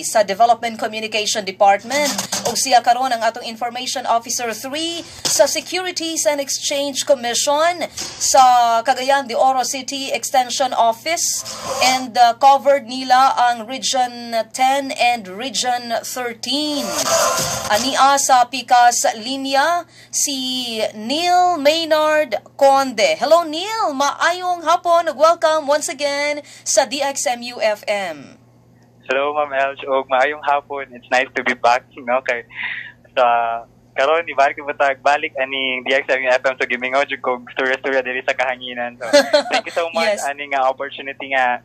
sa Development Communication Department ug siya karon ang atong Information Officer 3 sa Securities and Exchange Commission sa Cagayan de Oro City Extension Office and covered nila ang Region 10 and Region 13. Ania sa Pikas Linya si Neil Maynard Conde. Hello Neil, maayong hapon ug welcome once again sa DXMU FM. Hello, Ma'am Elge. Og maayong hapon. It's nice to be back, kay sa karon ibalik ko balik ani DXMU FM so gimingaw jud kog storya diri sa kahanginan. So, thank you so much Yes. ani nga opportunity nga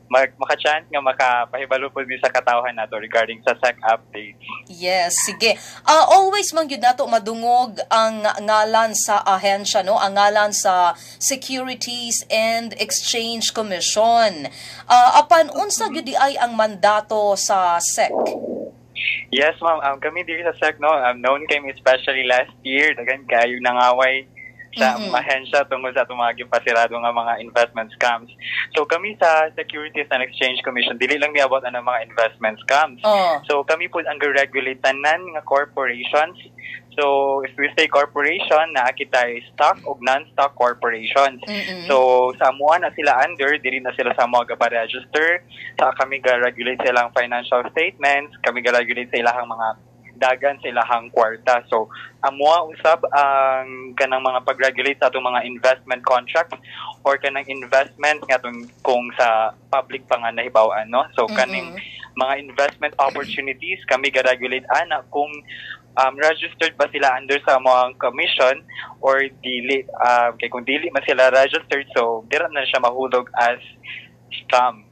maka-chance nga makapahibalo po mi sa katawhan nato regarding sa SEC updates. Yes, sige. Always man gyud nato madungog ang ngalan sa ahensya, no? Ang ngalan sa Securities and Exchange Commission. Apan unsa gyud ay ang mandato sa SEC? Yes, ma'am. Kami diri sa SEC, no, known kami especially last year, dagan kayo nangaway sa ahensya tungkol sa itong mga gipasirado nga mga investment scams. So kami sa Securities and Exchange Commission, dili lang niabot ang mga investment scams. So kami po ang regulate tanan nga corporations. So if we say corporation, na kita ay stock o non-stock corporations. So sa amuan na sila under, dili na sila sa mga pa-register. Sa kami ga-regulate silang financial statements, kami ga-regulate sa ilahang mga dagan sa ilahang kwarta. So, amua usab ang kanang mga pag-regulate sa atong mga investment contracts or kanang investment nga kung sa public pa nga nahibaw-an, no? So, kaning mga investment opportunities, kami ga-regulate ana kung registered ba sila under sa mga commission or dili. Kaya kung dili man sila registered, so, dira na siya mahulog as scam.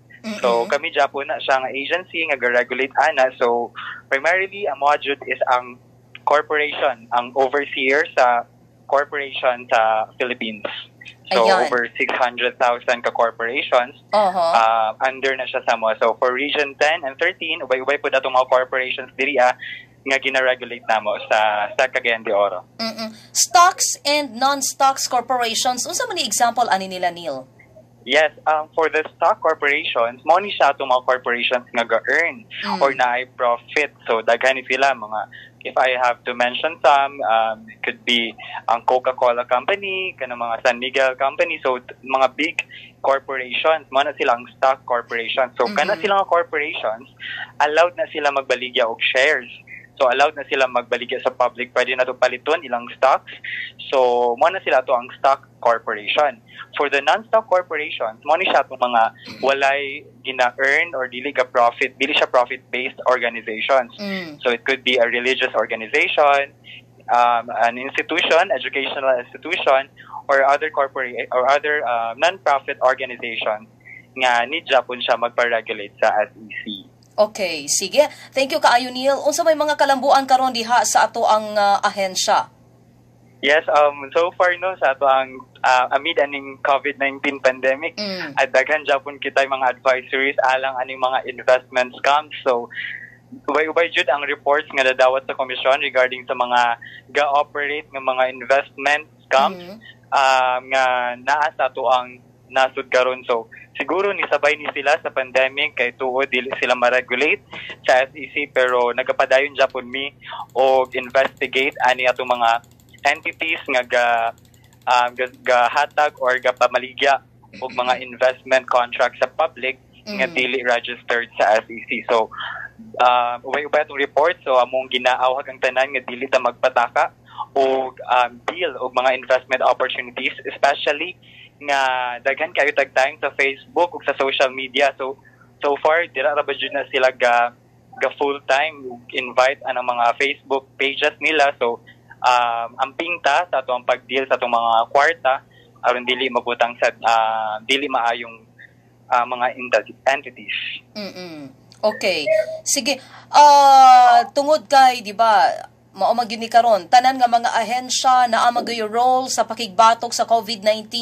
So, kami Japon na siya nga agency nga ga-regulate ana. So, primarily, ang module is ang corporation, ang overseer sa corporation sa Philippines. So, Ayan. over 600,000 ka-corporations under na siya sa mo. So, for Region 10 and 13, ubay-ubay po datong mga corporations diri nga gina-regulate na mo sa Cagayan de Oro. Stocks and non-stocks corporations, unsa man ni example ani nila, Neil? Yes, for the stock corporations, mo ni siya itong mga corporations nga ga-earn or na profit. So, daghan sila mga, if I have to mention some, it could be ang Coca-Cola Company, kanang mga San Miguel Company. So, mga big corporations, mo na silang stock corporations. So, kana silang corporations, allowed na sila magbaligya og shares. So, allowed na sila magbaligya sa public. Pwede na ito paliton ilang stocks. So, mo na sila ito ang stock corporation. For the non-stock corporations, mo ni siya itong mga walay gina-earn or dili ka profit, dili siya profit-based organizations. So, it could be a religious organization, an institution, educational institution, or other corporate or other non-profit organizations nga ni Japon siya magpa-regulate sa SEC. Okay, sige. Thank you kaayo, Neil. Unsa may mga kalambuan karon diha sa ato ang ahensya? Yes, so far no sa ato ang amid aning COVID-19 pandemic, at daghan Japon kita mga advisories alang aning mga investment scams. So ubay-ubay jud ang reports nga dadawat sa komisyon regarding sa mga ga-operate nga mga investment scams nga naa sa ato ang nasud karon. So siguro nisabay ni sila sa pandemic kay tuod dili sila ma-regulate sa SEC, pero nagapadayon Japon mi og investigate ani atong mga entities nga gahatag or gapamaligya og mga investment contracts sa public nga dili registered sa SEC. So ubay-ubay atong report. So among ginaawhag ang tanan nga dili ta magpataka og deal og mga investment opportunities, especially nga daghan kayo tagtayong sa Facebook ug sa social media. So far dira ra ba jud na sila ga full time invite anang mga Facebook pages nila. So ang pingta sa atong pag-deal sa atong mga kwarta aron dili mabutang sa dili maayong mga entities. Okay. Sige. Tungod kay, di ba, mao man gyud ni karon tanan nga mga ahensya naa magyoy role sa pakigbatok sa COVID-19,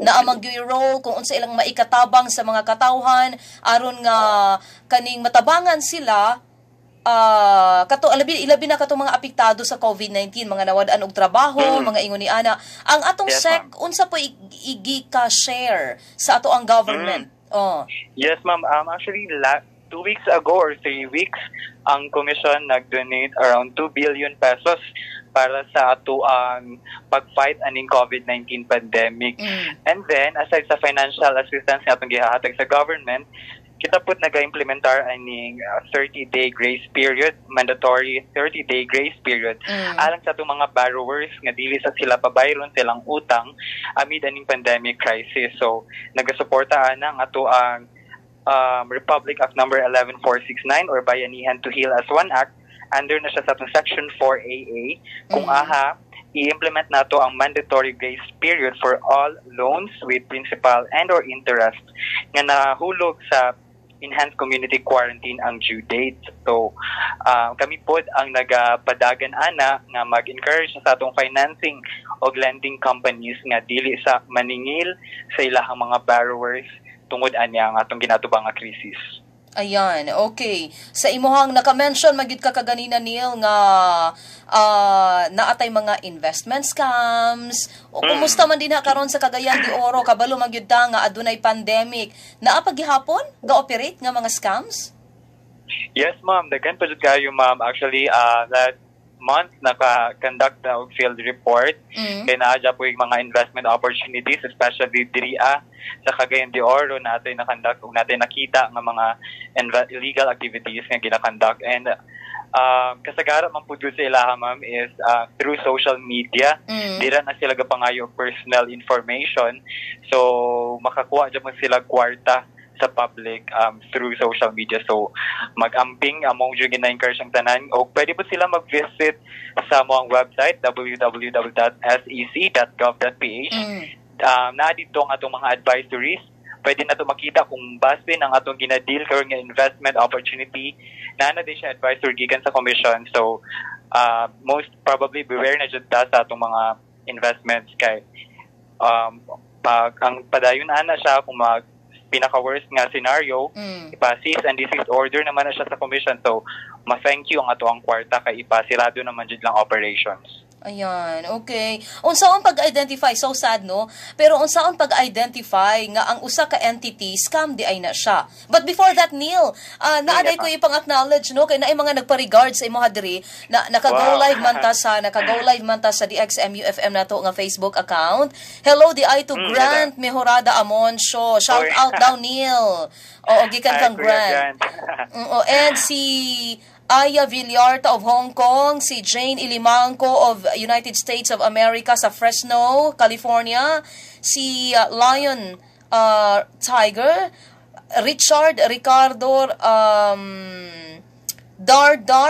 naa magyoy role kung unsa ilang maikatabang sa mga katawhan aron nga kaning matabangan sila ilabi na kato mga apektado sa COVID-19, mga nawad-an og trabaho, mga ingon ni ana. Ang atong SEC unsa po igi ka share sa ato ang government? Yes, ma'am. Actually, 2 weeks ago or 3 weeks, ang commission nag-donate around 2 billion pesos para sa ato ang pag-fight aning COVID-19 pandemic. And then, aside sa financial assistance na atong gihahatag sa government, kita po nag-implementar aning 30-day grace period, mandatory 30-day grace period, alang sa itong mga borrowers nga dili sa sila pabayron silang utang amid aning pandemic crisis. So, nagasuporta ang ato ang Republic Act number 11469 or Bayanihan to Heal as One Act. Under na siya sa itong Section 4AA, kung i-implement na to ang mandatory grace period for all loans with principal and or interest nga nahulog sa enhanced community quarantine ang due date. So, kami po ang nagapadagan ana nga mag-encourage sa atong financing o lending companies nga dili sa maningil sa ilahang mga borrowers tungod ani ang atong ginatubang nga krisis. Ayan, okay. Sa imuhang naka-mention magyud ka kaganina Neil nga naatay mga investment scams. O kumusta man din karon sa Cagayan de Oro kabalo magyud ta nga adunay pandemic. Naa pa gihapon ga-operate nga mga scams? Yes, ma'am. Daghan pa jud kayo, ma'am. Actually, last month naka-conduct na og field report kay naadya po yung mga investment opportunities, especially diri sa Cagayan de Oro natin na-conduct ug natin nakita nga mga illegal activities nga gina-conduct. And kasagaran man po sa ilaha, ma'am, is through social media. Dira na sila gapangayo personal information. So, makakuha dyan mo sila kwarta sa public through social media. So, mag-amping among yung gina-encourage ang tanan. O pwede po sila mag-visit sa among website, www.sec.gov.ph. Na dito ang atong mga advisories. Pwede na ito makita kung base ng atong gina-deal karon nga investment opportunity na din siya advisory gikan sa commission. So, most probably beware na dyan sa atong mga investments kay ang padayon na siya kung pinaka-worst nga scenario, ipa-cease and desist order naman na siya sa commission. So, ma-thank you ang ato ang kwarta kay ipasirado naman dyan lang operations. Ayan, okay. Unsaon pag-identify, so sad no? Pero unsaon pag-identify nga ang usa ka entity, scam di ay na siya. But before that, Neil, naaday ko ipang-acknowledge no, kay naay mga nagpa-regard sa imo diri na naka-go live man ta sa DXMUFM nato nga Facebook account. Hello di ay to Grant Mejorada Amoncio. Shout out daw, Neil. Oo, gikan kang Grant. And si Aya Villarta of Hong Kong, si Jane Ilimanco of United States of America sa Fresno, California, si Lion Tiger, Richard Ricardo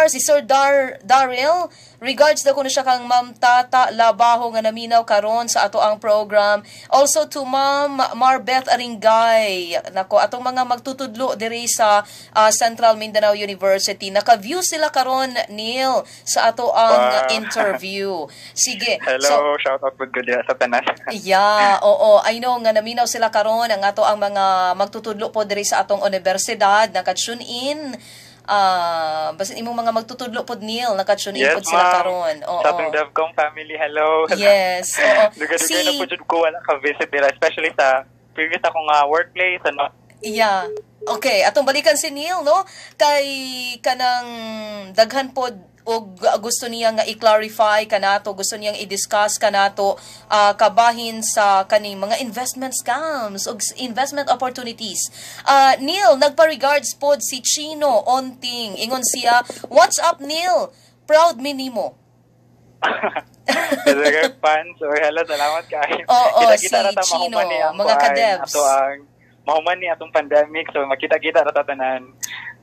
si Sir Daryl, regards daw kuno siya kang Ma'am Tata Labaho nga naminaw karon sa ato ang program. Also to Ma'am Marbeth Aringay. Nako, atong mga magtutudlo diri sa Central Mindanao University. Naka-view sila karon, Neil, sa ato ang interview. Sige. Hello, shout out po good sa tanan. Yeah, oo. I know nga naminaw sila karon ang ato ang mga magtutudlo po diri sa atong universidad. Naka-tune in. Basta imong mga magtutudlo pod, Neil, naka-tune in pod sila karon. Oo. Sa atong DevCom family, hello. Yes. Oo. Dugay-dugay na po jud ko wala ka visit nila, especially sa previous akong workplace ano. Yeah. Okay, atong balikan si Neil no kay kanang daghan pod og gusto niya nga i-clarify kanato, gusto niyang i-discuss kanato kabahin sa kaning mga investment scams og investment opportunities. Neil, nagpa-regards pod si Chino Onting. Ingon siya, "What's up, Neil? Proud mi nimo." Mga fans, hello, salamat kayo. Oo, si Chino, mga ka-devs. Mahuman ni atong pandemic, so makita-kita na tatanan.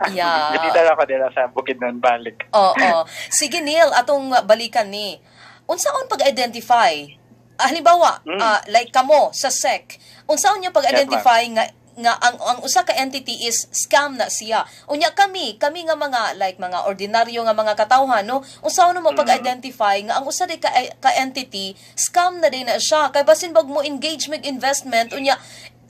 Yeah. Gatita na ako dila sa Bukidnon balik. Oo. Sige, Neil, atong balikan ni. Unsaon pag-identify? Halimbawa, like kamo sa SEC, unsaon niya pag-identify nga ang usa ka entity is scam na siya. Unya kami nga mga like mga ordinaryo nga mga katawhan no, unsaon mo pag-identify nga ang usa di ka entity scam na din na siya kay basin bag mo engagement investment unya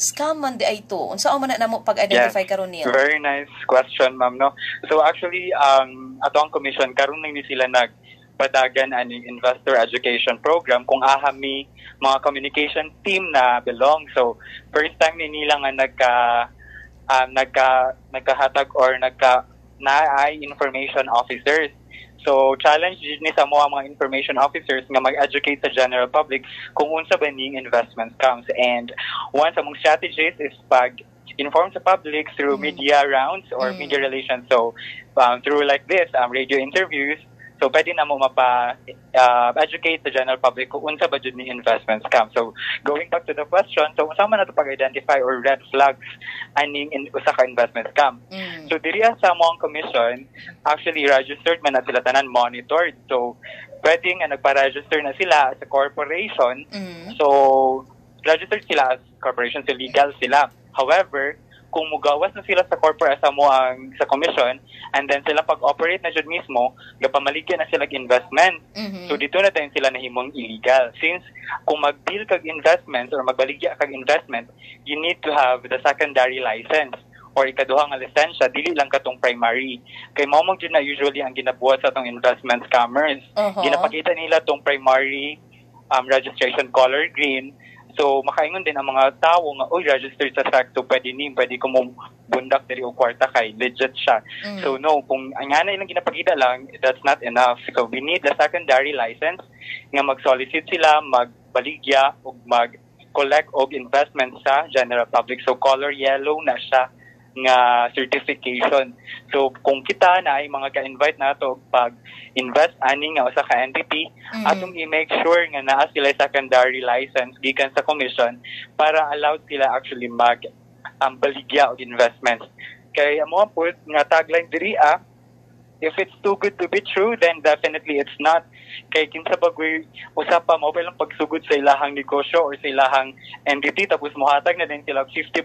scam man di ay ito. Unsa man na mo pag-identify karon niya? Very nice question, ma'am, no. So actually ato ang commission karon nang ni sila nagpadagan aning investor education program kung ahami mga communication team na belong. So first time ni nila nga nagkahatag or naay information officers. So challenge ni sa mga information officers nga mag-educate sa general public kung unsa ba ning investment scams. And one sa mong strategies is pag inform sa public through media rounds or media relations. So through like this, radio interviews. So pwede na mo educate the general public kung unsa ba jud ni investment scam. So going back to the question, so unsa man nato pag-identify or red flags aning usa ka investment scam. So diri sa among commission, actually registered man na sila tanan, monitored. So pwede nga nagpa-register na sila as a corporation. So registered sila as corporation, so legal sila. However, kung mugawas na sila sa corporate sa commission, and then sila pag-operate na dyan mismo, gapamaligyan na sila investment. So dito na din sila nahimong illegal. Since kung mag-deal kag investments or magbaligya kag investment, you need to have the secondary license or ikaduha nga lisensya, dili lang katong primary. Kay mao man na usually ang ginabuhat sa tong investment scammers. Ginapakita nila tong primary registration color green. So, makaingon din ang mga tao nga, registered sa SAC, so pwede ko mong bundak diri o kwarta kay legit siya. So, no, kung ang anay lang ginapakita lang, that's not enough. So, we need the secondary license nga mag-solicit sila, magbaligya, o mag-collect og investment sa general public. So, color yellow na siya nga certification. So kung kita na ay mga ka-invite nato pag-invest ani nga usa ka entity, atong i-make sure nga naa sila secondary license gikan sa commission para allowed sila actually baligya og investments. Kay amo po nga tagline diri if it's too good to be true, then definitely it's not. Kay kinsa bagoy usapa mo lang pagsugod sa ilahang negosyo or sa ilahang entity tapos mohatag na din sila 50%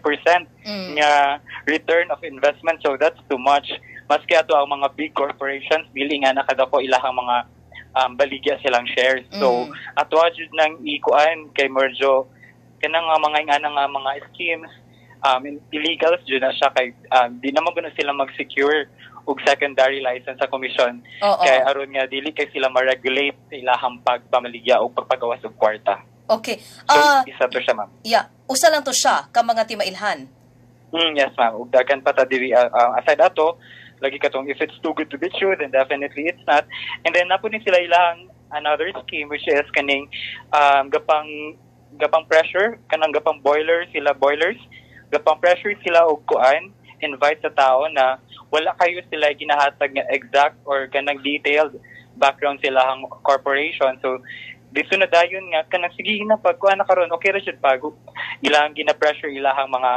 nga return of investment. So that's too much. Maski ato ang mga big corporations dili nga nakadako ilahang mga baligya silang shares. So ato jud nang ikuan kay merjo kanang mga schemes illegal jud na siya kay di naman guna sila mag-secure og secondary license sa commission. Kay aron nga dili kay sila ma-regulate sa ilahang pagpamaligya o pagpagawas og kwarta. Okay. So isa to siya, ma'am. Yeah, usa lang to siya ka mga timailhan. Yes, ma'am. Ug dagan pa ta diri aside ato, lagi katong if it's too good to be true, then definitely it's not. And then napo ni sila ilahang another scheme which is kaning gapang pressure, kanang gapang boilers, gapang pressure sila og kuan, invite sa tao na wala kayo sila ginahatag nga exact or kanang detailed background sila ang corporation. So dito na dayon nga kanang sige na pagkuan na karon okay ra jud pag ilang gina-pressure ilahang mga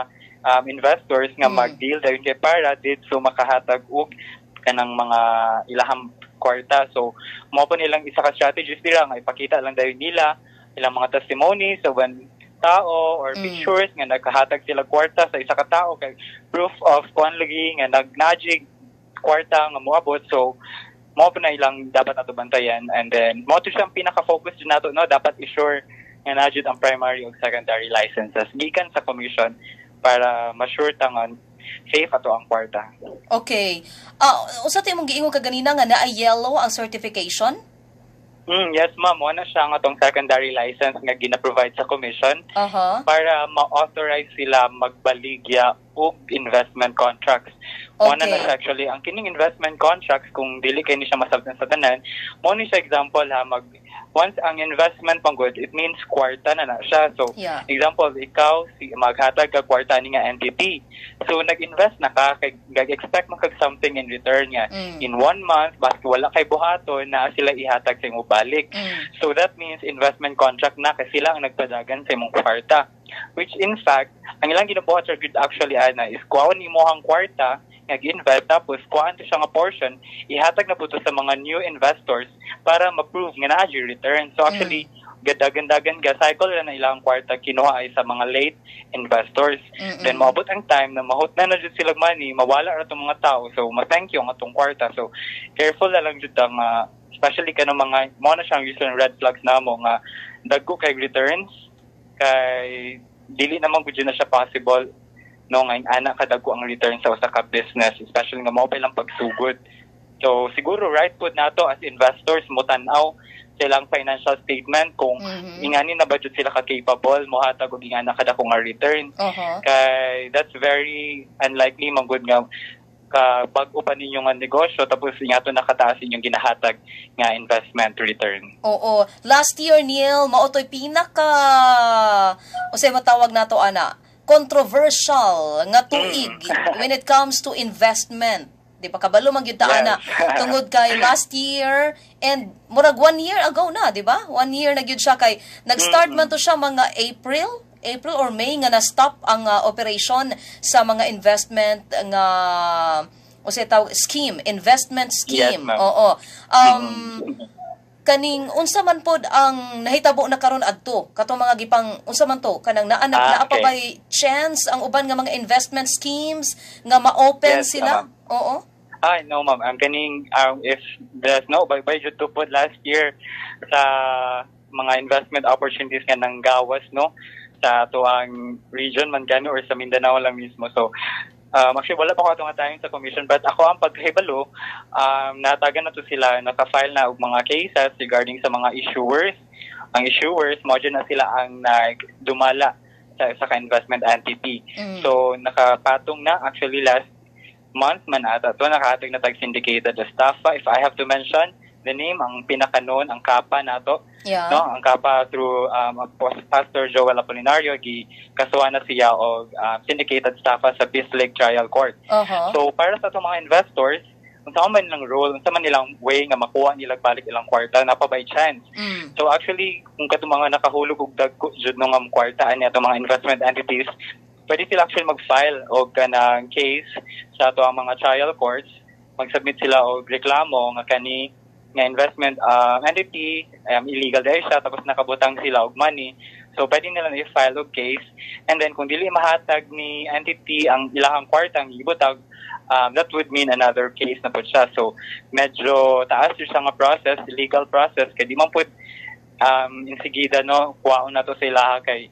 investors nga mag-deal dayon kay para dito makahatag og kanang mga ilahang kwarta. So mo pa nilang isa ka strategies dira nga ipakita lang dayon nila ilang mga testimonies so when tao or pictures nga nagkahatag sila kwarta sa isa ka tao kay proof of kuan lagi nga nagnajig kwarta nga moabot. So mo pa na ilang dapat nato bantayan, and then mo to siyang pinaka-focus din nato no, dapat i-sure nga najud ang primary ug secondary licenses gikan sa commission para ma-sure tangan safe ato ang kwarta. Okay. Usa tay mong giingon kaganina nga naa yellow ang certification? Yes, ma'am. Wala siya nga itong secondary license nga gina-provide sa commission para ma-authorize sila magbaligya og investment contracts. Muna na siya actually, ang kining investment contracts, kung dili kayo ni siya masabtan sa tanan, muna siya example once ang investment pang good, it means kwarta na siya. So, example, ikaw, maghatag ka kwarta ni nga entity. So, nag-invest na ka, expect mo kag something in return nga. In 1 month, basta wala kay buhaton, na sila ihatag sa imong balik. So, that means investment contract na kasi sila ang nagpadagan sa imong kwarta. Which in fact, ang ilang ginabuhat sa good actually is kuhaan mo ang kwarta, nag-invest, tapos kuhaan to siya nga portion, ihatag na po to sa mga new investors para ma-prove nga na yung return. So actually, gadagan-dagan cycle na ilang kwarta kinuha ay sa mga late investors. Then maabot ang time na mahot na dyan sila money, mawala ra itong mga tao. So ma-thank you nga itong kwarta. So careful na lang dyan especially ka ng mga, mo na siyang usual red flags na mo nga dagko kay returns, kay dili naman gud na siya possible no nga anak kadagko ang return sa usa ka business, especially nga mobile lang pagsugod. So siguro right pud nato as investors mo tan-aw silang financial statement kung ingani na budget sila ka-capable mohatag og ingana kada kung nga return. Kay that's very unlikely magud nga bag-o pa ninyo nga negosyo tapos ingato nakataas inyong ginahatag nga investment return. Oo. Last year, Neil, maotoy pinaka o say matawag nato ana controversial nga tuig when it comes to investment. Di ba kabalo man gyud ta ana tungod kay last year and murag 1 year ago na, di ba? 1 year na gyud siya kay nag-start man to siya mga April or May nga na-stop ang operation sa mga investment nga o say tawag investment scheme. Yes, oo. Kaning unsa man pod ang nahitabo na karon adto katong mga gipang unsa man to kanang naa pa bay chance ang uban nga mga investment schemes nga ma-open sila? Oo. No ma'am, ang kaning if there's no by to put last year sa mga investment opportunities nga nang gawas no sa tuang region man gani or sa Mindanao lang mismo. So actually wala pa ko atong time sa commission but ako ang pagkahibalo natagan na to sila naka-file na og mga cases regarding sa mga issuers. Ang issuers mo na sila ang nagdumala sa ka-investment entity. So nakapatong na actually last month man ata to nakahatag na tag syndicated estafa if I have to mention the name ang pinakanon ang kapa nato no ang kapa through Pastor Joel Apolinario kasuhan na siya og syndicated estafa sa Peace Lake Trial Court. So para sa atong mga investors unsa man nilang role unsa man nilang way nga makuha nila balik ilang kwarta na pa by chance. So actually kung katong mga nakahulog og dagko jud no nga kwarta ani atong mga investment entities pwede sila actually mag-file og kanang case sa ato ang mga trial courts mag-submit sila og reklamo nga kani nga investment entity illegal dahil siya tapos nakabutang sila og money. So pwede nila i-file og case and then kung dili mahatag ni entity ang ilahang kwartang ibutag that would mean another case na po siya. So medyo taas siya nga process, legal process kay di man pud insigida no kuwaon na to sa ilaha kay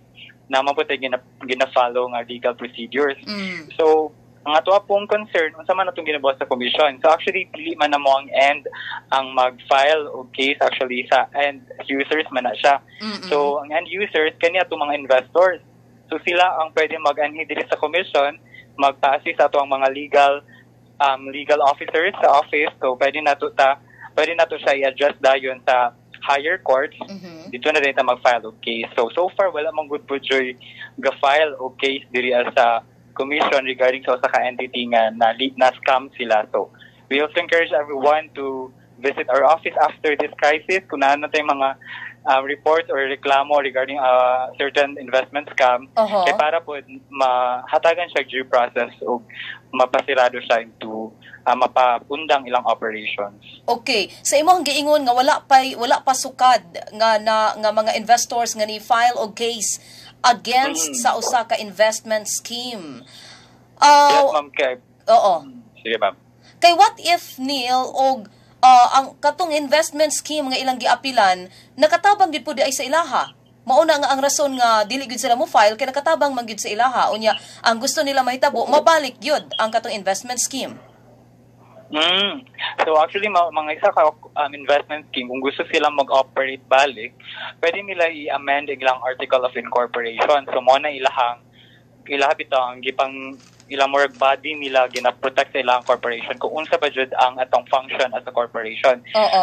naman po tayo gina-follow nga legal procedures. So ang ato pong concern unsa man atong ginabuhat sa commission. So actually dili man na mo ang end ang mag-file og case actually sa end users man na siya. So ang end users kani atong mga investors. So sila ang pwede mag-anhi diri sa commission, magpa-assist ato ang mga legal officers sa office. So pwede na to siya i-address dayon sa higher courts. Dito na rin ta mag-file og case. So far wala mang good po joy ga-file og case diri sa commission regarding sa usa ka entity nga na scam sila. So we also encourage everyone to visit our office after this crisis kung naan na tayong mga reports or reklamo regarding certain investment scam kay para po mahatagan siya due process o mapasirado siya into mapapundang ilang operations. Okay, sa imong giingon nga wala pa sukad nga mga investors nga ni file og case against sa usa ka investment scheme. Yes, ma'am. Sige, ma'am. Kay what if Neil og ang katong investment scheme nga ilang giapilan nakatabang gid pud ay sa ilaha? Mauna nga ang rason nga dili gid sila mo file kay nakatabang man gid sa ilaha unya ang gusto nila mahitabo mabalik gyud ang katong investment scheme. So actually mga isa ka investment scheme kung gusto silang mag-operate balik pwede nila i-amend ilang article of incorporation. So mo na ilahang ang gipang ilang more body nila gina-protect sa ilang corporation kung unsa ba jud ang atong function as a corporation.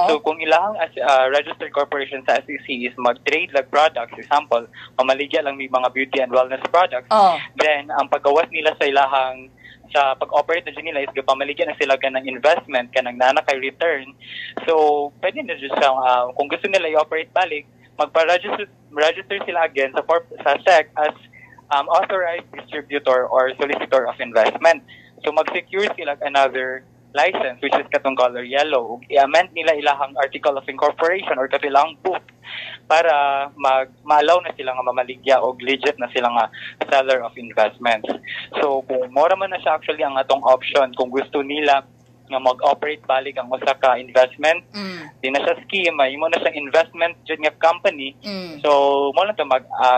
So kung ilang as registered corporation sa SEC is mag-trade like products, example mamaligya lang may mga beauty and wellness products, then ang paggawas nila sa ilahang sa pag-operate na dyan nila is pamaligyan na sila ganang investment, kanang nanakay return. So, pwede na dyan siya, kung gusto nila i-operate balik, magpa-register sila again sa SEC as authorized distributor or solicitor of investment. So, mag-secure sila another license, which is katong color yellow. I-amend nila ilahang article of incorporation or katilang book para ma-allow na sila nga mamaligya o legit na sila nga seller of investments. So, kung mora man na siya actually ang atong option, kung gusto nila nga mag-operate balik ang usa ka investment, di na siya scheme, imo na siyang investment jud nga company. So, mo na to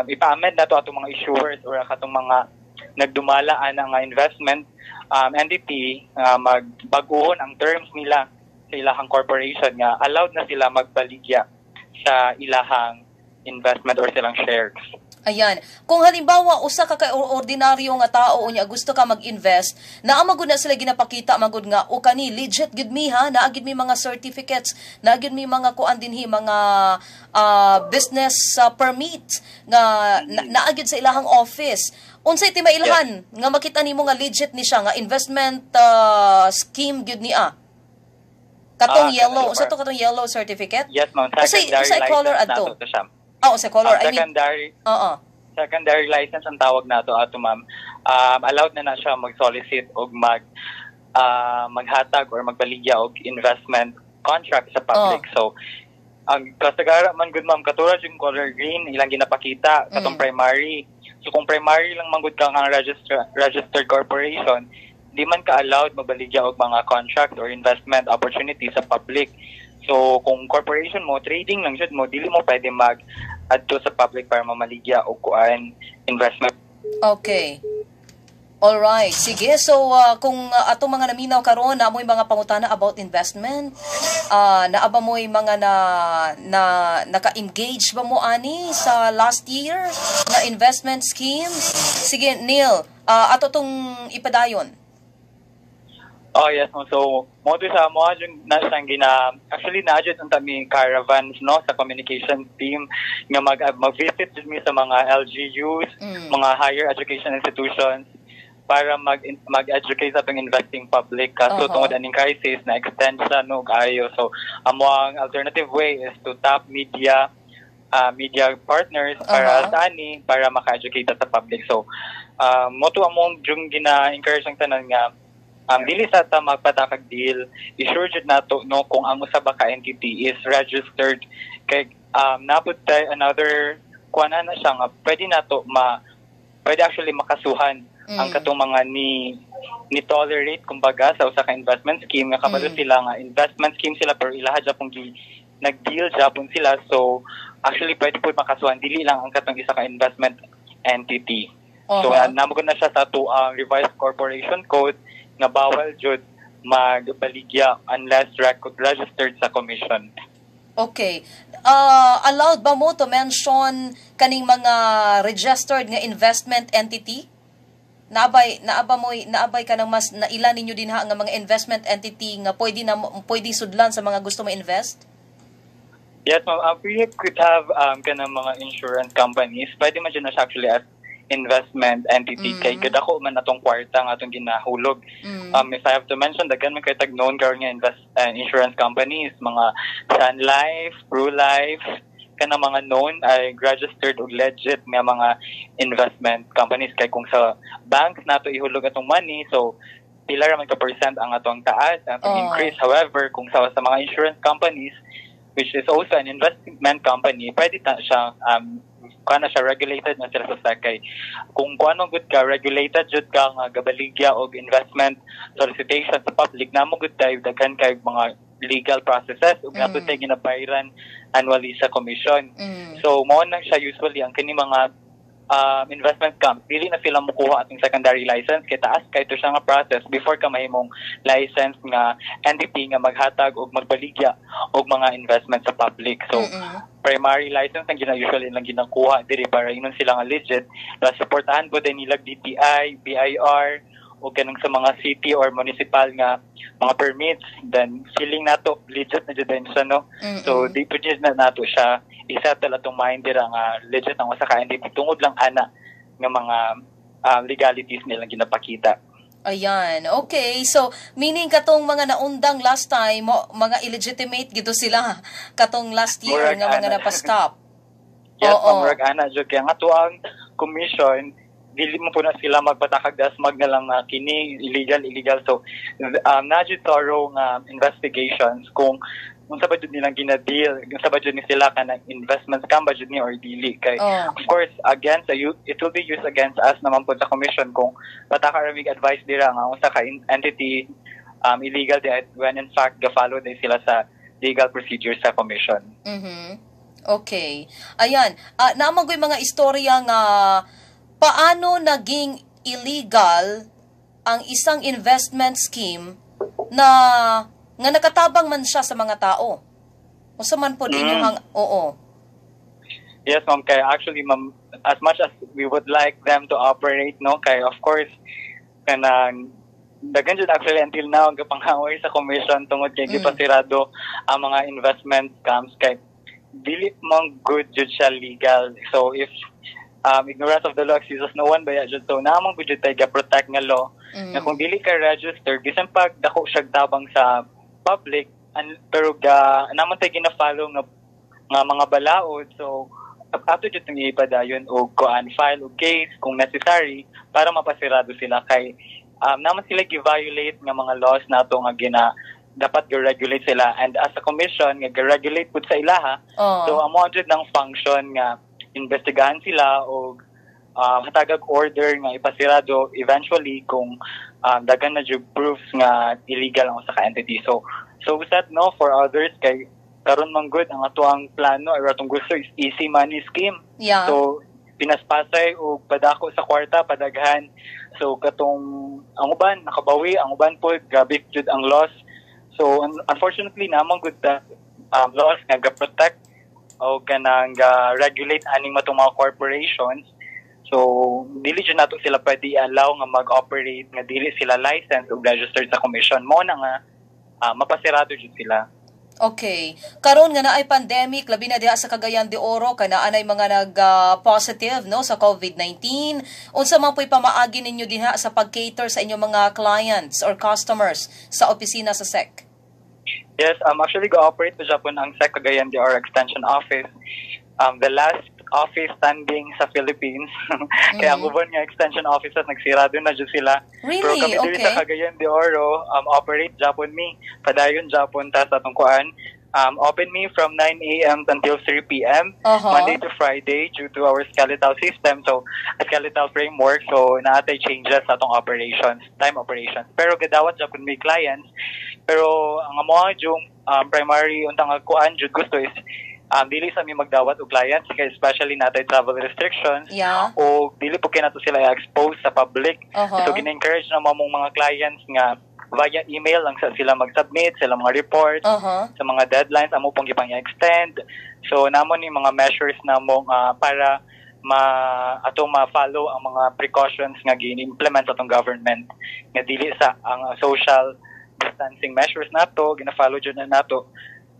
ipa-amend na to atong mga issuers or atong mga nagdumala ana nga investment entity magbaguhon ang terms nila sa ilahang corporation nga allowed na sila magbaligya sa ilahang investment or silang shares. Ayan. Kung halimbawa usa ka ordinaryo nga tao unya gusto ka mag-invest, naa magud na sila ginapakita magud nga o kani legit gud mi ha, naa gid mi mga certificates, naa gid mi mga kuan dinhi mga business permit nga naa gid sa ilahang office. Unsay ti mailhan nga makita nimo nga legit ni siya nga investment scheme gud niya? Katong yellow, usa to katong yellow certificate? Yes, ma'am. Secondary color adto. Sa color, secondary, secondary license ang tawag nato ato ma'am. Allowed na siya mag-solicit o maghatag or magbaligya og investment contract sa public. So, ang kasagara man good ma'am, katulad yung color green, ilang ginapakita, katong primary. So, kung primary lang man good ka ang registered corporation, di man ka allowed magbaligya og mga contract or investment opportunity sa public. So, kung corporation mo, trading lang siya mo, dili mo pwede mag-adto sa public para mamaligya o kuan investment. Okay. Alright. Sige. So, kung atong mga naminaw karon na mo'y mga pangutana about investment, naaba mo'y mga naka-engage ba mo ani sa last year na investment schemes? Sige, Neil, ato tong ipadayon. Oh yes, so mo to sa mo yung nasang actually na-adjust ang tami caravans no sa communication team nga mag-visit mi sa mga LGUs, mga higher education institutions para mag-educate sa atong investing public kaso tungod aning crisis na extend siya no kaayo. So ang alternative way is to tap media partners para sa ani para maka-educate sa public. So mo to among yung gina-encourage ang tanan nga dili sa ta magpatakag deal, i-sure jud nato no kung ang usa ba ka entity is registered kay napud tay another kuana na siya nga pwede nato pwede actually makasuhan ang katong mga ni tolerate kumbaga sa usa ka investment scheme nga kabalo sila nga investment scheme sila pero ilaha japon nag-deal japon sila, so actually pwede pud makasuhan dili lang ang katong isa ka investment entity. So namugod na siya sa ang revised corporation code nga bawal jud magbaligya unless registered sa commission. Okay. Allowed ba mo to mention kaning mga registered nga investment entity? Naabay ka nang mas naila ninyo din ha nga mga investment entity nga pwede sudlan sa mga gusto mo invest? Yes, ma'am. We could have kanang mga insurance companies. Pwede man dyan na siya actually as investment entity kay kadako man atong kwarta nga atong ginahulog. If I have to mention, dagan man kay tag known karon nga insurance companies, mga Sun Life, Pru Life, kana mga known ay registered o legit nga mga investment companies kay kung sa banks nato ihulog atong money, so pila ra man ka percent ang atong taas, atong increase. However, kung sa mga insurance companies which is also an investment company, pwede ta siya kana siya regulated na sila sa SEC. Kung kuano gud ka regulated jud ka nga gabaligya og investment solicitation sa public, namo gud tayo daghan kay mga legal processes ug nato tay ginabayaran annually sa commission. So mo na siya usually ang kini mga investment camp, dili na sila mukuha atong secondary license kay taas kay to siya nga process before ka mahimong license nga entity nga maghatag og magbaligya og mga investment sa public. So primary license ang usually lang ginakuha diri para inon sila nga legit, plus supportahan po din nila DTI, BIR o kanang sa mga city or municipal nga mga permits, then feeling nato legit na jud siya no. So di pud na nato siya isettle atong mind dira nga legit ang usa ka entity tungod lang ana nga mga legalities nilang ginapakita. Ayan. Okay. So, meaning katong mga naundang last time, mga illegitimate gito sila katong last year nga mga napastop. Yes, murag ana jud kay nga tuang commission dili mo po na sila magpatakag dasmag na lang kini illegal. So na jud thorough nga investigations kung unsa ba jud nilang gina-deal, unsa ba jud ni sila kana investment scam ba jud ni or dili kay of course against it will be used against us naman po sa commission kung pataka ra mig advice dira nga unsa ka entity illegal di when in fact ga-follow din sila sa legal procedures sa commission. Okay. Ayan, naamagoy mga istorya nga paano naging illegal ang isang investment scheme na nakatabang man siya sa mga tao. Usa man po din yung oo. Yes, ma'am. Kaya actually, ma'am, as much as we would like them to operate, no, kaya of course, kanang dagan jud actually until now ang gapangaway sa commission tungod kay gipasirado ang mga investment scams kay dili mong good jud siya legal. So if ignorance of the law excuses no one baya jud, so namang gud jud tay ga-protect nga law na kung dili ka registered bisan pag dako siya tabang sa public pero naman tay gina-follow nga mga balaod. So ato jud tong ipadayon o kuan file o case kung necessary para mapasirado sila kay naman sila gi-violate nga mga laws nato nga dapat gi-regulate sila, and as a commission nga gi-regulate pud sa ilaha. So amo jud ng function nga investigahan sila o hatagag order nga ipasirado eventually kung dagan na jud proofs nga illegal ang usa ka entity. So that no for others kay karon man good ang atuang plano or atong gusto is easy money scheme. Yeah. So pinaspasay o padako sa kwarta padaghan. So katong ang uban nakabawi, ang uban po grabe jud ang loss. So unfortunately namang good laws nga ga-protect o kanang regulate aning matong mga corporations. So dili jud nato sila pwede allow nga mag-operate nga dili sila licensed o registered sa commission mo na nga mapasirado jud sila. Okay. Karon nga naay pandemic labi na diha sa Cagayan de Oro kanaa nay mga nag-positive no sa COVID-19. Unsa man po'y pamaagi ninyo diha sa pag-cater sa inyong mga clients or customers sa opisina sa SEC? Yes, actually go-operate po Japan ang SEC Cagayan de Oro Extension Office. The last office standing sa Philippines. Kaya ang uban nga extension offices nagsirado na jud sila. Really? Pero kami diri sa Cagayan de Oro operate Japan me. Padayon Japan ta sa tungkuan. Open me from 9 a.m. until 3 p.m. Monday to Friday due to our skeletal system. So, a skeletal framework. So, naatay changes sa atong operations, time operations. Pero gadawat Japan may clients. Pero ang amo yung primary untang kuan jud gusto is dili sa mi magdawat og clients kay especially natay travel restrictions o dili po kay nato sila i-expose sa public. So gina-encourage na mong mga clients nga via email lang sa sila mag-submit sila mga reports sa mga deadlines amo pong gipang i-extend. So namon ni mga measures namong para atong ma-follow ang mga precautions nga gin-implement atong government nga dili sa ang social distancing measures nato gina-follow jud na nato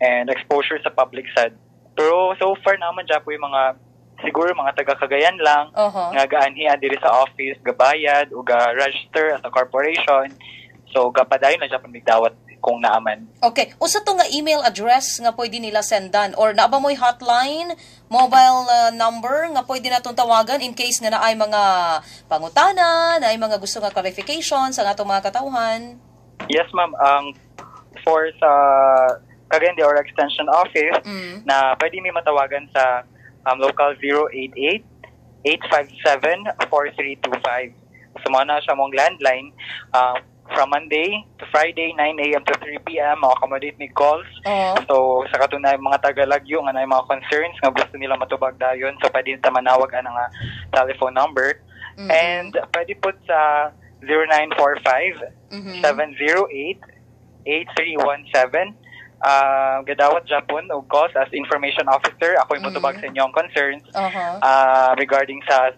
and exposure sa public side. Pero so far naman dyan po yung mga, siguro mga taga-Cagayan lang, nga gaanhian diri sa office, gabayad, o ga-register as a corporation. So, gapadayon na dyan po nagdawat kung naaman. Okay. Usa to nga email address nga pwede nila sendan? Or naaba mo'y hotline, mobile number nga pwede natong tawagan in case nga naay mga pangutana, naay mga gusto nga clarifications sa atong mga katawhan? Yes, ma'am. For sa Cagayan de Oro Extension Office na pwede may matawagan sa local 088-857-4325. So mga na siya mong landline from Monday to Friday 9 a.m. to 3 p.m. Accommodate me calls. So sa katunay mga taga-Lagyo nga na mga concerns nga gusto nila matubag dayon, so pwede nita manawag ang telephone number. And pwede po sa 0945-708-8317. Gadawat Japon og calls as information officer. Ako yung mutubag sa inyong concerns regarding sa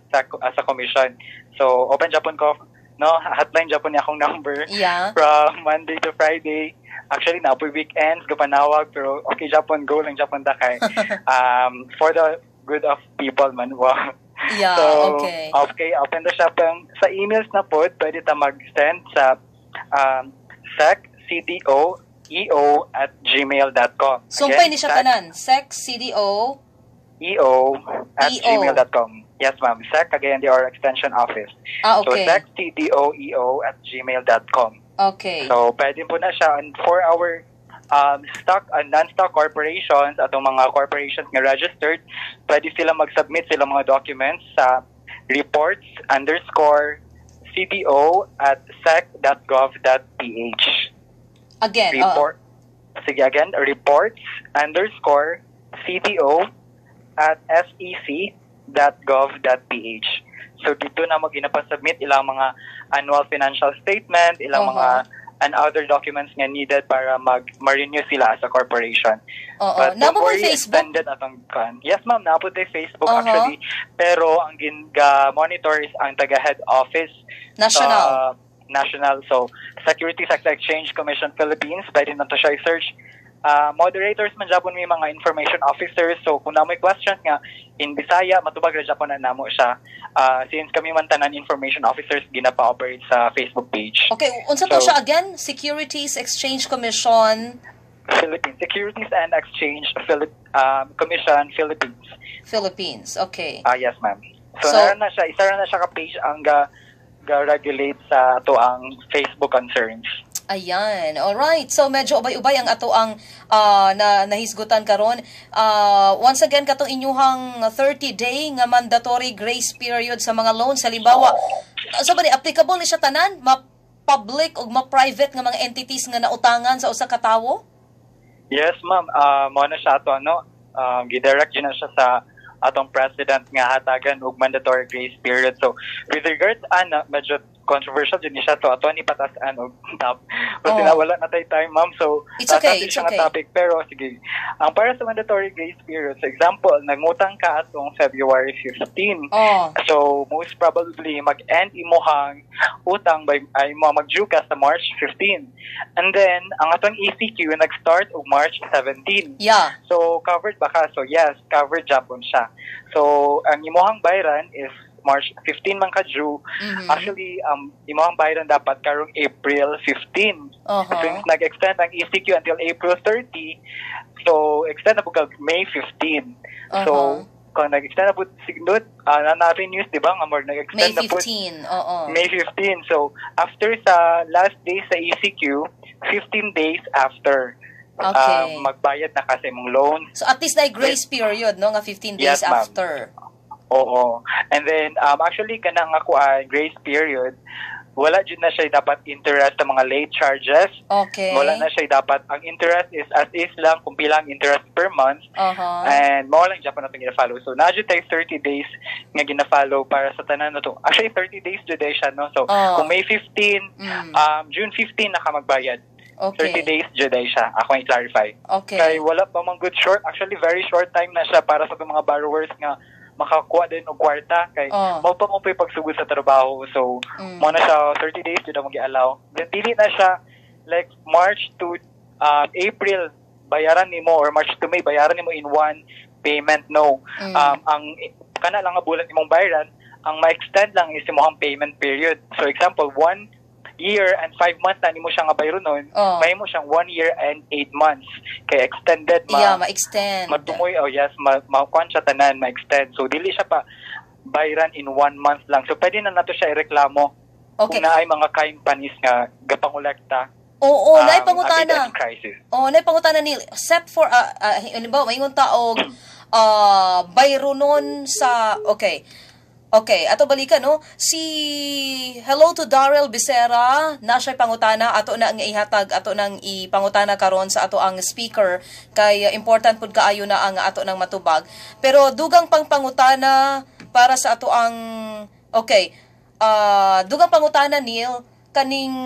commission. So open Japon ko, no, hotline Japon ni akong number from Monday to Friday. Actually na po weekends gapanawag pero okay Japon, go lang Japon ta kay for the good of people man. Wow. So, okay, open the shop sa emails na po, pwede ta mag-send sa seccdo@gmail.com. So, pwede siya tanan? seccdo@gmail.com. Yes, ma'am. Sec Cagayan de Oro Extension Office. Okay. So, seccdo@gmail.com. Okay. So, pwede po na siya. And for our stock and non-stock corporations, atong mga corporations nga registered, pwede sila mag-submit sila mga documents sa reports_cdo@sec.gov.ph. Again, reports_cdo@sec.gov.ph. So dito na mo ginapasubmit ilang mga annual financial statement, ilang mga and other documents nga needed para ma-renew sila as a corporation. Oo. Nabo mo Facebook? Yes, ma'am, nabo tayo Facebook actually. Pero ang monitor is ang taga-head office. National. So, Securities and Exchange Commission Philippines. Pwede na to siya i-search. Moderators man Japon may mga information officers. So, kung na may questions nga, in Bisaya, matubag na Japon na namo siya. Since kami man tanan information officers, ginapa-operate sa Facebook page. Okay, unsa to siya again? Securities Exchange Commission Philippines. Securities and Exchange Commission Philippines. Okay. Yes, ma'am. So isa na siya ka-page ang ga-regulate sa ato ang Facebook concerns. Ayan. Alright. So, medyo ubay-ubay ang ato ang nahisgutan karon. Once again, katong inyuhang 30-day nga mandatory grace period sa mga loans. Halimbawa, applicable ni siya tanan? Ma-public o ma-private nga mga entities nga nautangan sa usa ka tawo? Yes, ma'am. Mo na siya ato, gidirect yun na siya sa atong president nga hatagan og mandatory grace period. So, with regards medyo controversial din siya to ato ni patasan og top. Kasi wala na tay time, ma'am. So, it's okay. Topic, pero sige. Ang para sa mandatory grace period, for example, nangutang ka atong February 15. So, most probably mag-end imuhang utang ay mo mag-due ka sa March 15. And then, ang atong ECQ nag-start og March 17. Yeah. So, covered ba ka? So, yes, covered Japon siya. So, ang imuhang bayran is March 15 man ka-due. Actually, imuhang bayran dapat karong April 15. Since nag-extend ang ECQ until April 30, so, extend na po May 15. So, kung nag-extend na po signod, natin news, di ba? Nag-extend May 15, May 15. So, after sa last day sa ECQ, 15 days after. Magbayad na kasi mong loan. So, at least na grace period, no? Nga 15 days after. Oo. And then, actually, kanang ako grace period, wala dyan na siya dapat interest sa mga late charges. Okay. Wala na siya dapat, ang interest is as is lang, kung pilang interest per month. And mawala lang dyan pa natin gina-follow. So, na dyan tayo 30 days nga gina-follow para sa tanan na to. Actually, 30 days dyan siya, no? So, kung May 15, June 15 naka magbayad. Okay. 30 days dyan siya. Ako yung clarify. Okay. Kaya wala pa mang good short. Actually, very short time na siya para sa mga borrowers nga makakuha din og kwarta kay mao pa mo pagsugod sa trabaho. So mo na siya 30 days dito mo gi-allow. Then dili na siya like March to April bayaran nimo or March to May bayaran nimo in one payment. No. Ang kana lang nga bulan imong bayaran, ang ma-extend lang is imong payment period. So example 1 year and 5 months na nimo siya nga bayro nun, may mo siyang 1 year and 8 months. Kaya extended ma-extend. Matumoy, ma-kuan siya tanan, ma-extend. So, dili siya pa bayran in 1 month lang. So, pwede na nato siya ireklamo kung na ay mga companies nga gapangolekta. Oo, naay pangutana. Crisis. Naay pangutana ni except for halimbawa mayingon taog bayro nun sa Okay, ato balikan no. Hello to Darrell Becerra, na siya pangutana ato na ang ihatag ato nang ipangutana karon sa ato ang speaker kay important pud kaayo na ang ato nang matubag. Pero dugang pang pangutana para sa ato ang dugang pangutana Neil kaning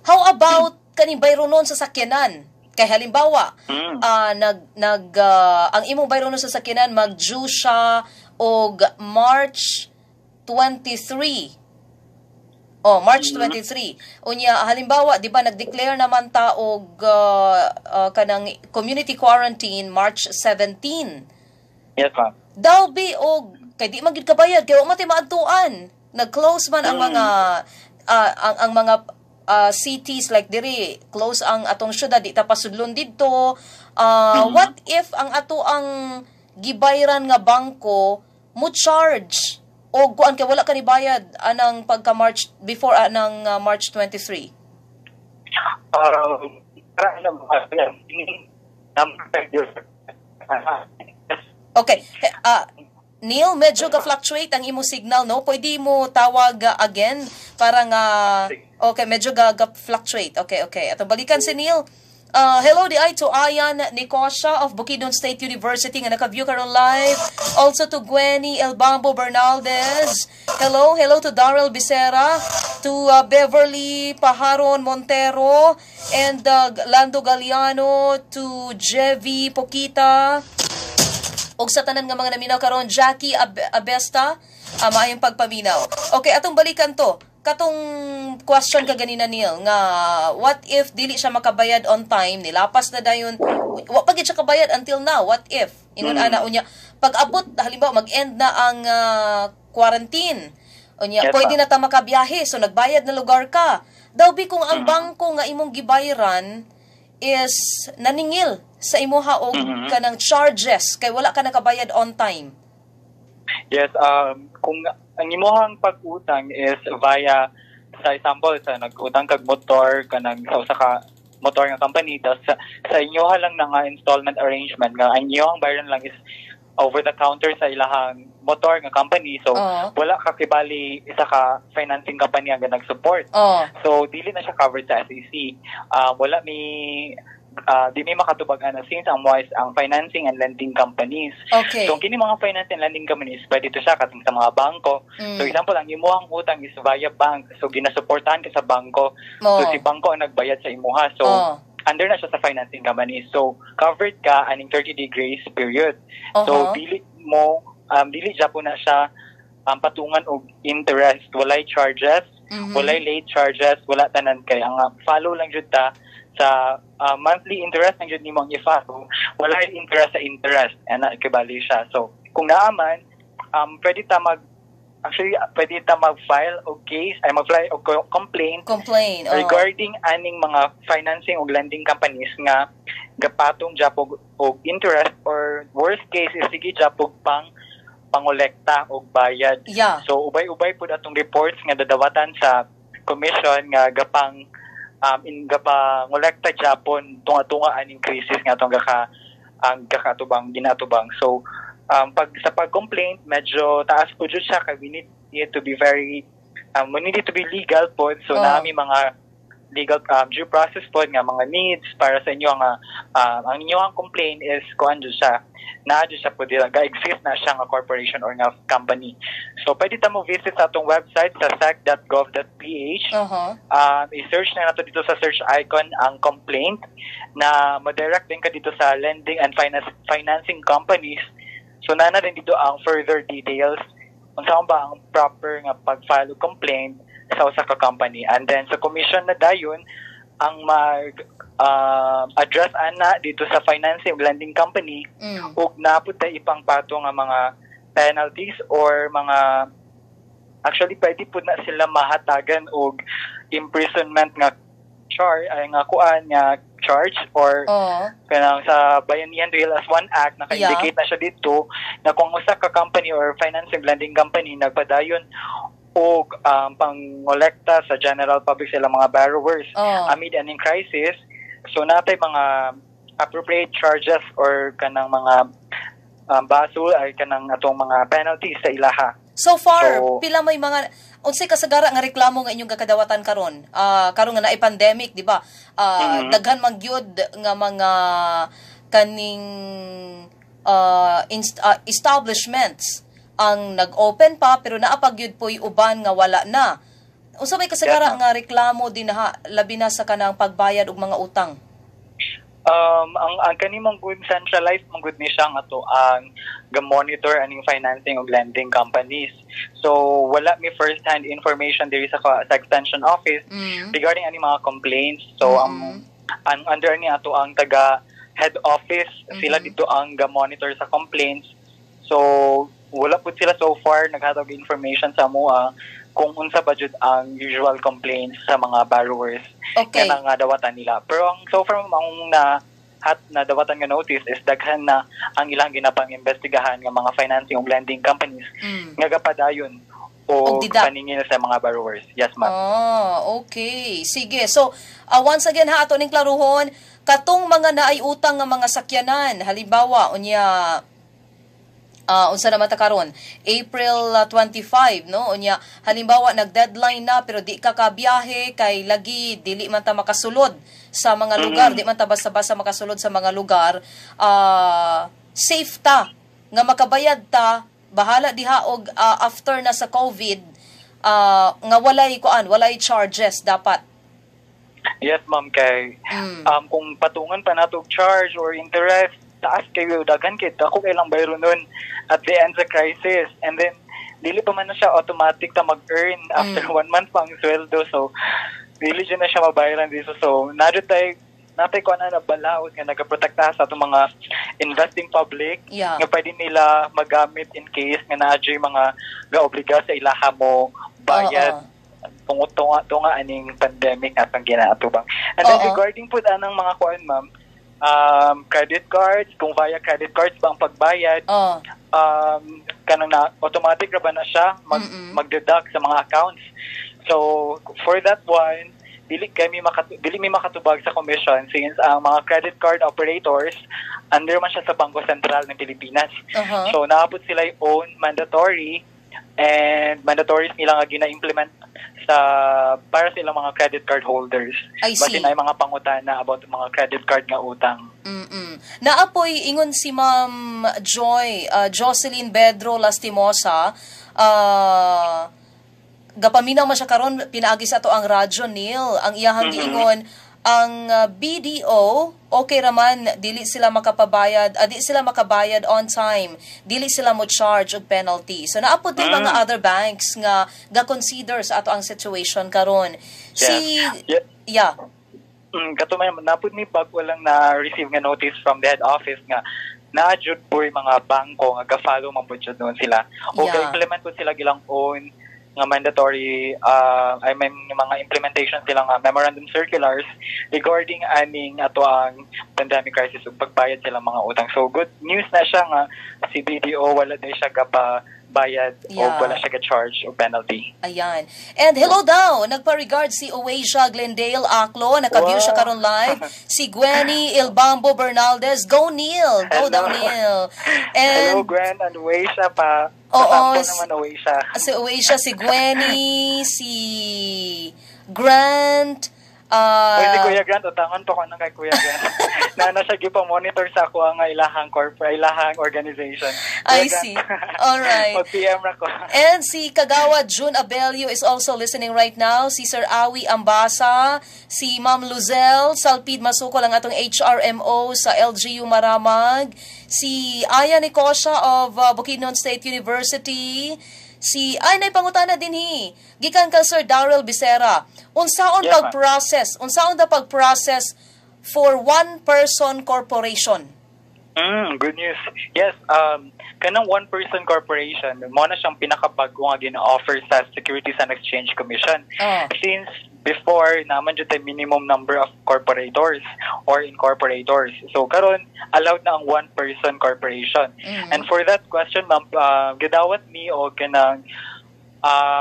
how about kaning bayro nun sa sakyanan? Kay halimbawa, ang imong bayro no sa sakyanan mag-due siya og March 23. March 23. Unya halimbawa, di ba nag-declare naman ta og kanang community quarantine March 17. Yes, ma'am. Daw bi og kay di man gid kabayad kay wa man maadtuan. Nag-close man ang mga ang mga cities like diri close ang atong syudad di ta pasudlon didto. What if ang ato ang gibayran nga bangko mo charge o kuan kay wala ka ni bayad anang pagka March before anang March 23? Okay. Neil, medyo ga-fluctuate ang imo signal, no? Pwede mo tawag again para nga... Okay, medyo ga-fluctuate. Okay. Ato balikan si Neil. Hello di ay to Ayan Nicosha of Bukidnon State University nga naka-view karon live. Also to Gwenny Elbambo Bernaldez. Hello to Darrell Becerra, to Beverly Pajaron Montero, and Lando Galiano, to Jevi Pokita. Og sa tanan nga mga naminaw karon, Jackie Abesta, maayong pagpaminaw. Okay, atong balikan to. Katong question ka ganina Neil nga what if dili siya makabayad on time, nilapas na dayon, wa pa gid siya kabayad until now, what if ingon ana unya pag abot halimbawa mag-end na ang quarantine unya pwede na ta makabiyahe, so nagbayad na lugar ka daw bi kung ang bangko nga imong gibayaran is naningil sa imuha og kanang charges kay wala ka nakabayad on time. Yes, kung ang imuhang pag-utang is via, sa example, sa nag-utang kag motor, kanang sa usa ka motor nga company, tapos sa inyoha lang na nga installment arrangement, nga ang inyong bayaran lang is over-the-counter sa ilahang motor nga company, so wala ka kibali isa ka financing company nga nag-support. So, dili na siya covered sa SEC. Wala di may makatubag-an since ang MOIS ang financing and lending companies. Okay. So, kini mga financing and lending companies, pwede ito siya kating sa mga bangko. So, example, ang imuhang utang is via bank. So, ginasuportahan ka sa bangko. So, si bangko ang nagbayad sa imuha. So, under na siya sa financing companies. So, covered ka aning 30-day grace period. So, dili siya po na siya patungan og interest. Walay charges, walay late charges, wala tanan kay ang follow lang jud ta sa monthly interest ng jud nimong i-follow, wala interest sa interest, ana kibali siya. So kung naaman pwede ta mag-file og case ay mag-file og complaint regarding aning mga financing og lending companies nga gapatong japog og interest, or worst case is sige japog pangolekta og bayad. So ubay-ubay pud atong reports nga dadawatan sa commission nga gapang ngolekta Japon tunga-tunga aning crisis nga atong gakatubang ginatubang. So pag sa pag-complaint medyo taas po jud siya kay we need to be very we need to be legal po. So nami mga legal due process po nga mga needs para sa inyo nga ang inyong complaint is kuan jud siya na jud siya pud ga-exist na siya nga corporation or nga company. So pwede ta mo visit sa atong website sa sec.gov.ph. I-search na nato dito sa search icon ang complaint na ma-direct din ka dito sa lending and financing companies. So nana din dito ang further details kung saan ba ang proper nga pag-file og complaint sa usa ka company, and then sa commission na dayon ang address ana dito sa financing lending company ug napud tay ipang pato nga mga penalties or mga actually pwede pud na sila mahatagan og imprisonment nga charge or kanang sa Bayanihan Real as One Act naka-indicate na siya dito na kung usa ka company or financing lending company nagpadayon o pangolekta sa general public sila mga borrowers amid aning crisis, so natay mga appropriate charges or kanang mga basul ay kanang atong mga penalties sa ilaha. So far, pila may mga unsay kasagara nga reklamo nga inyong kakadawatan karon? Karon nga naay pandemic, di ba? Daghan man gyud nga mga kaning establishments ang nag-open pa pero naapagyud po'y uban nga wala na. Unsa may kasagara nga reklamo din labi na sa kanang pagbayad og mga utang? Ang kanimong good centralized mong good ni siya nga to ang ga-monitor aning financing og lending companies. So wala mi first hand information diri sa extension office regarding aning mga complaints. So ang under ni ato ang taga head office, sila dito ang ga-monitor sa complaints. So wala po sila so far naghatag information sa mua kung unsa ba jud ang usual complaints sa mga borrowers nga dawatan nila. Pero ang so far ang nadawatan nga notice is daghan na ang ilang ginapang-imbestigahan nga mga financing ug lending companies nga gapadayon o paningin sa mga borrowers. Yes, ma'am. Okay. Sige. So, once again ato ning klaruhon, katong mga naay utang nga mga sakyanan, halimbawa, unya Unsa naman ta karon? April 25, no? Unya, halimbawa nag-deadline na pero di ka kabiyahe kay lagi dili man ta makasulod sa mga lugar, di man ta basta-basta makasulod sa mga lugar, safe ta nga makabayad ta, bahala diha og after na sa COVID, nga walay charges dapat. Yes, ma'am, kay kung patungan pa nato og charge or interest, taas kayo, dagan kit ako kailang bayro nun at the end sa crisis, and then dili pa man na siya automatic ta mag-earn after 1 month pa ang sweldo, so dili dyan na siya mabayaran dito. So natay ko na balaod nga nagaprotekta sa itong mga investing public nga pwede nila magamit in case nga na-adjure mga gaobliga sa ilaha mo bayad tunga aning pandemic at ang ginaatubang. And then regarding po anang mga kuan, ma'am, credit cards, kung via credit cards ba ang pagbayad, kanang na automatic ra ba na siya mag-deduct sa mga accounts. So for that one, dili mi makatubag sa commission since ang mga credit card operators under man siya sa Bangko Sentral ng Pilipinas. So naabot sila yung own mandatory, and mandatories nila nga gina-implement para sa ilang mga credit card holders. Basin ay mga pangutana about mga credit card nga utang. Naapoy ingon si Ma'am Jocelyn Bedro Lastimosa, gapaminaw man siya karon pinaagi sa to ang radyo, Neil, ang iyahang giingon ang BDO okay raman, dili sila makapabayad, di sila makabayad on time, dili sila mo charge og penalty. So naapod din mga other banks nga ga-consider sa ato ang situation karon. Katumay napod ni pag walang na-receive nga notice from the head office nga na-adjud po yung mga bangko nga ga-follow man po doon sila. O ga-implement po sila gilang own nga mandatory may mga implementation silang memorandum circulars regarding aning ato ang pandemic crisis ug pagbayad silang mga utang. So good news na siya nga si BDO wala na siya bayad o wala siya ga-charge o penalty. Ayan. And hello daw, nagpa-regard si Oasia Glendale Aklo, naka-view siya karon live. Si Gwenny Ilbambo Bernaldez, go Neil, go daw Neil. And hello Gwen and Oasia pa. Naman Oasia. Si Oasia, si Gwenny, si Grant, si Kuya Grant, utangan to ko na kay Kuya Grant. na siya gipa-monitor sa ako ang ilahang organization. I see. All right. Mag-PM ra ko. And si Kagawad June Abelio is also listening right now. Si Sir Awi Ambasa, si Ma'am Luzelle Salpid Masukol ang atong HRMO sa LGU Maramag, si Aya Nicosha of Bukidnon State University, si nay pangutana dinhi gikan ka Sir Darrell Becerra, unsaon pag-process for one person corporation? Good news. Yes, kanang one person corporation mo na siyang pinakabago nga gina-offer sa Securities and Exchange Commission. Since before naman jud tay minimum number of corporators or incorporators. So karon allowed na ang one person corporation. And for that question, ma'am, gidawat ni o kanang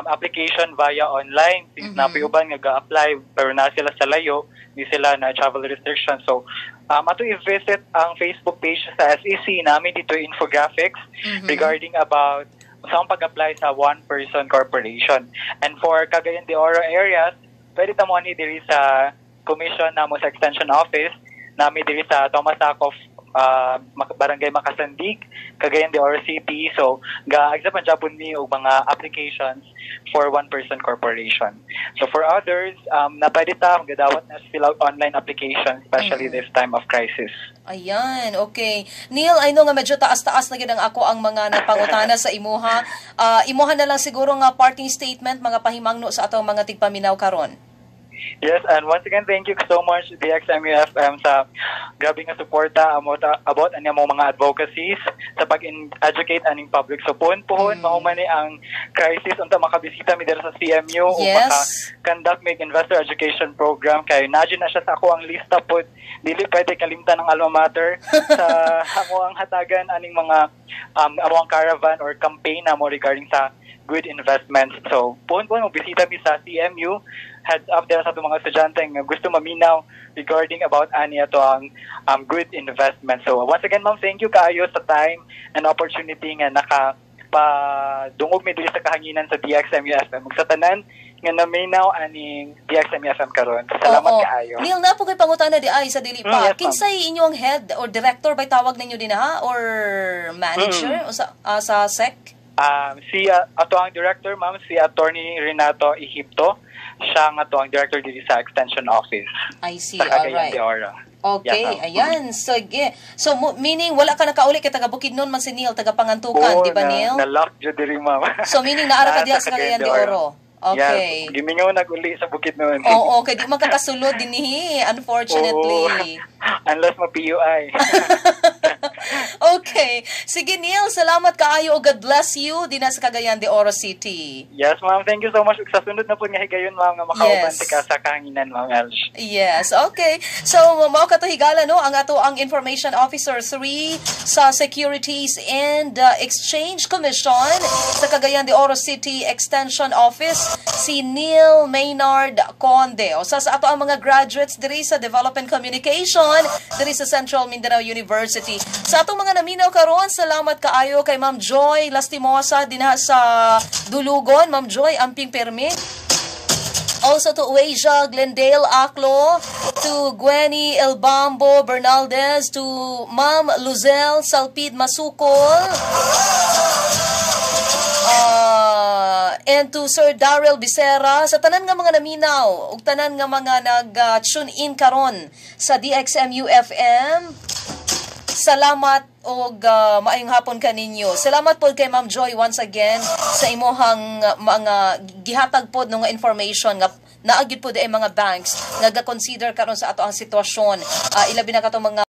application via online since napayuban nga ga-apply pero na sila sa layo, di sila na travel restriction. So ato i-visit ang Facebook page sa SEC namin dito infographics regarding about saan pag-apply sa one-person corporation. And for Cagayan de Oro areas, pwede ta mo ni diri sa commission namo sa extension office, nami diri sa Thomas Acov Barangay Makasandig, Cagayan de Oro City. So ga-accept jabon ni og mga applications for one-person corporation. So for others, na pwede ta gadawat na fill out online application, especially this time of crisis. Ayan, okay. Neil, I know nga medyo taas-taas na gid ang ako ang mga napangutana sa imuha. Imuha na lang siguro nga parting statement, mga pahimangno sa atong mga tigpaminaw karon. Yes, and once again, thank you so much DXMU-FM sa grabe nga suporta about ang mga advocacies sa pag-educate aning public. So puhon mahuman ni ang crisis unta makabisita mi dira sa CMU o maka-conduct mig investor education program kay nadyo na siya sa ako ang lista pod. Dili pwede kalimtan ang alma mater sa amo ang hatagan aning mga amo ang caravan or campaign na mo regarding sa good investments. So puhon mo bisita mi sa CMU heads up there sa atong mga estudyante nga gusto maminaw regarding about ani ato ang good investment. So once again ma'am, thank you kaayo sa time and opportunity nga dungog mi diri sa kahanginan sa DXMU FM. Sa tanan nga naminaw aning DXMU FM karon. Salamat kaayo. Neil, na po kay pangutana di ay sa dili pa. Yes, kinsay inyong head or director bay tawag ninyo din ha or manager o sa SEC? Si ato ang director ma'am, si Attorney Renato Egipto. Siya ang ato ang director diri sa Extension Office. I see, Sa Cagayan alright. de Oro. Okay, Yes, ayan. Sige. So, meaning, wala ka nakauli kay taga Bukidnon man si Neil, taga Pangantukan, di ba Neil? Na-lock dyan diri ma'am. So, meaning, naara ka diya sa Cagayan de Oro. Okay. Yes, gimingaw nag-uli sa Bukidnon. Oo, kaya di makakasulod din unfortunately. Unless ma-PUI. Okay. Sige, Neil, salamat kaayo. God bless you din sa Cagayan de Oro City. Yes, ma'am. Thank you so much. Sa sunod na po nga higayon, ma'am, nga makauban Yes. ka sa kahanginan, ma'am Elsh. Yes, okay. So, mao ka to higala, no? Ang ato ang Information Officer 3 sa Securities and Exchange Commission sa Cagayan de Oro City Extension Office, si Neil Maynard Conde. O sa ato ang mga graduates diri sa Development Communication diri sa Central Mindanao University. Sa atong mga naminaw karon, salamat kaayo kay Ma'am Joy Lastimosa dinha sa Dulugon. Ma'am Joy, amping permi. Also to Uasia Glendale Aklo, to Gwenny Elbambo Bernaldez, to Ma'am Luzel Salpid Masukol, and to Sir Darrell Becerra, sa tanan nga mga naminaw, ug tanan nga mga nag-tune in karon sa DXMU FM. Salamat og maayong hapon kaninyo. Salamat po kay Ma'am Joy once again sa imohang mga gihatag pod nga information nga naagid po di ay mga banks nga ga-consider karon sa ato ang sitwasyon. Ilabi na kato mga